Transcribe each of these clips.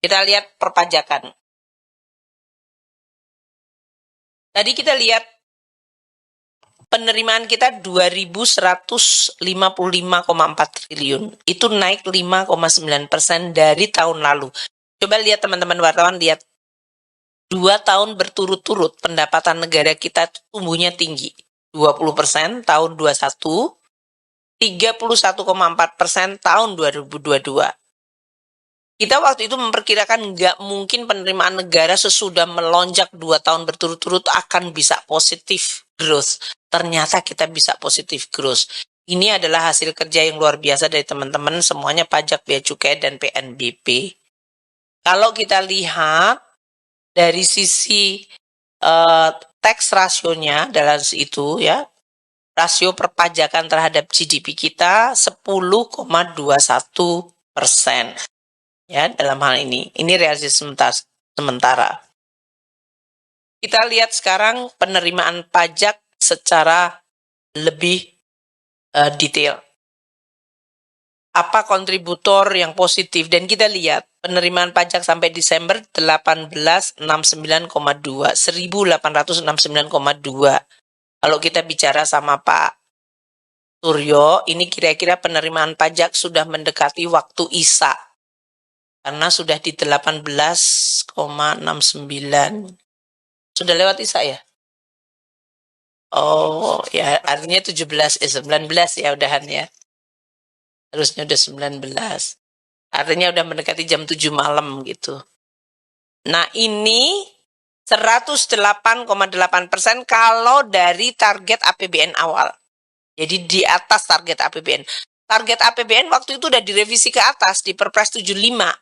Kita lihat perpajakan. Tadi kita lihat penerimaan kita 2.155,4 triliun. Itu naik 5,9% dari tahun lalu. Coba lihat teman-teman wartawan, lihat 2 tahun berturut-turut pendapatan negara kita tumbuhnya tinggi. 20% tahun 21, 31,4% tahun 2022. Kita waktu itu memperkirakan nggak mungkin penerimaan negara sesudah melonjak 2 tahun berturut-turut akan bisa positif growth. Ternyata kita bisa positif growth. Ini adalah hasil kerja yang luar biasa dari teman-teman semuanya pajak, bea cukai, dan PNBP. Kalau kita lihat dari sisi tax rasionya dalam itu ya, rasio perpajakan terhadap GDP kita 10,21%. Ya, dalam hal ini realisasi sementara. Kita lihat sekarang penerimaan pajak secara lebih detail. Apa kontributor yang positif? Dan kita lihat penerimaan pajak sampai Desember 1869,2, 1869,2. Kalau kita bicara sama Pak Suryo, ini kira-kira penerimaan pajak sudah mendekati waktu ISA. Karena sudah di 18,69. Sudah lewat ISA ya? Oh, ya artinya 19 ya udahan ya. Harusnya udah 19. Artinya udah mendekati jam 7 malam gitu. Nah, ini 108,8% kalau dari target APBN awal. Jadi di atas target APBN. Target APBN waktu itu udah direvisi ke atas di Perpres 75.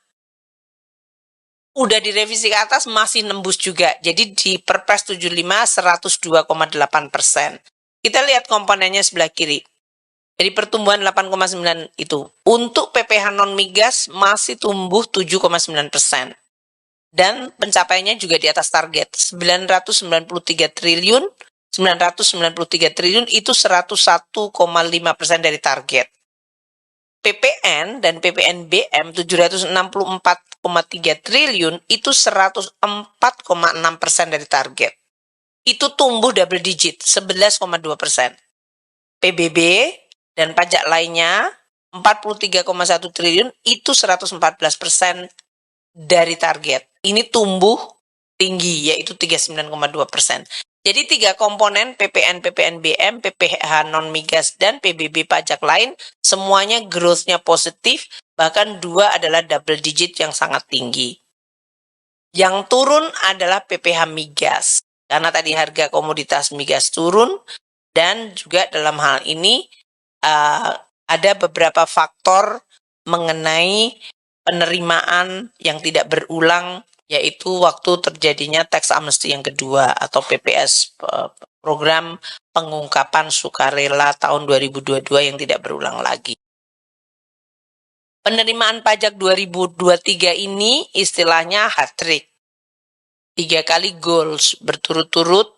Udah direvisi ke atas masih nembus juga. Jadi di Perpres 75 102,8%. Kita lihat komponennya sebelah kiri. Jadi pertumbuhan 8,9 itu. Untuk PPH non migas masih tumbuh 7,9%. Dan pencapaiannya juga di atas target. 993 triliun itu 101,5% dari target. PPN dan PPNBM 764,3 triliun itu 104,6% dari target. Itu tumbuh double digit, 11,2%. PBB dan pajak lainnya 43,1 triliun itu 114% dari target. Ini tumbuh tinggi yaitu 39,2%. Jadi 3 komponen PPN, PPNBM, PPH non-migas, dan PBB pajak lain semuanya growth-nya positif, bahkan 2 adalah double digit yang sangat tinggi. Yang turun adalah PPH migas, karena tadi harga komoditas migas turun, dan juga dalam hal ini ada beberapa faktor mengenai penerimaan yang tidak berulang, yaitu waktu terjadinya tax amnesty yang kedua atau PPS, program pengungkapan sukarela tahun 2022 yang tidak berulang lagi. Penerimaan pajak 2023 ini istilahnya hat-trick. 3 kali goals berturut-turut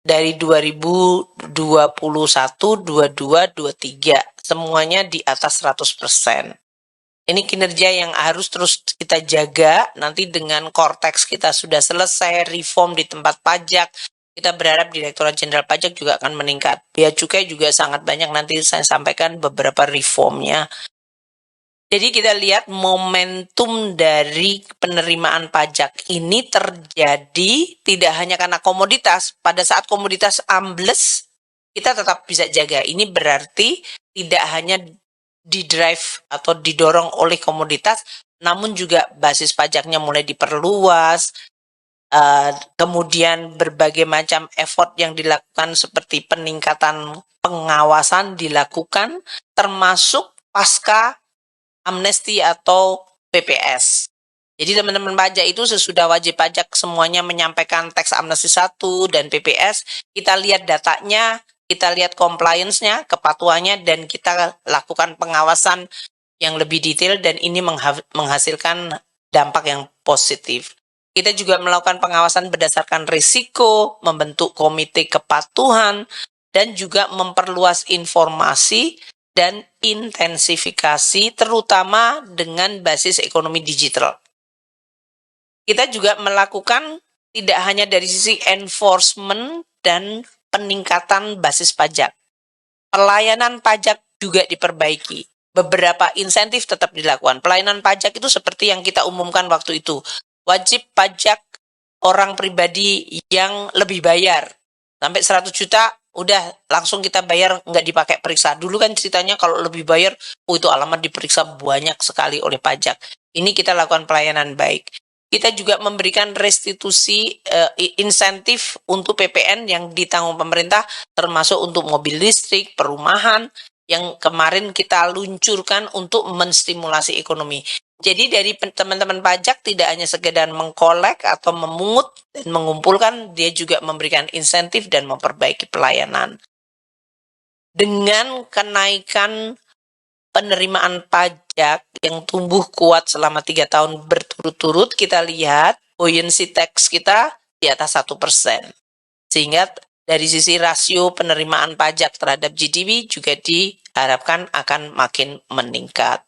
dari 2021, 22, 23. Semuanya di atas 100%. Ini kinerja yang harus terus kita jaga. Nanti dengan Cortex kita sudah selesai, reform di tempat pajak. Kita berharap Direktorat Jenderal Pajak juga akan meningkat. Bea cukai juga sangat banyak, nanti saya sampaikan beberapa reformnya. Jadi kita lihat momentum dari penerimaan pajak ini terjadi tidak hanya karena komoditas. Pada saat komoditas ambles, kita tetap bisa jaga. Ini berarti tidak hanya didrive atau didorong oleh komoditas, namun juga basis pajaknya mulai diperluas, kemudian berbagai macam effort yang dilakukan seperti peningkatan pengawasan dilakukan, termasuk pasca amnesti atau PPS. Jadi teman-teman pajak itu sesudah wajib pajak semuanya menyampaikan tax amnesti 1 dan PPS, kita lihat datanya, kita lihat compliance-nya, kepatuhannya, dan kita lakukan pengawasan yang lebih detail, dan ini menghasilkan dampak yang positif. Kita juga melakukan pengawasan berdasarkan risiko, membentuk komite kepatuhan, dan juga memperluas informasi dan intensifikasi terutama dengan basis ekonomi digital. Kita juga melakukan tidak hanya dari sisi enforcement dan peningkatan basis pajak. Pelayanan pajak juga diperbaiki. Beberapa insentif tetap dilakukan. Pelayanan pajak itu seperti yang kita umumkan waktu itu. Wajib pajak orang pribadi yang lebih bayar. Sampai 100 juta, udah langsung kita bayar, nggak dipakai periksa. Dulu kan ceritanya kalau lebih bayar, itu alamat diperiksa banyak sekali oleh pajak. Ini kita lakukan pelayanan baik. Kita juga memberikan restitusi insentif untuk PPN yang ditanggung pemerintah, termasuk untuk mobil listrik, perumahan, yang kemarin kita luncurkan untuk menstimulasi ekonomi. Jadi dari teman-teman pajak tidak hanya sekedar mengkolek atau memungut dan mengumpulkan, dia juga memberikan insentif dan memperbaiki pelayanan. Dengan kenaikan penerimaan pajak yang tumbuh kuat selama 3 tahun berturut-turut, kita lihat buoyancy tax kita di atas 1%. Sehingga dari sisi rasio penerimaan pajak terhadap GDP juga diharapkan akan makin meningkat.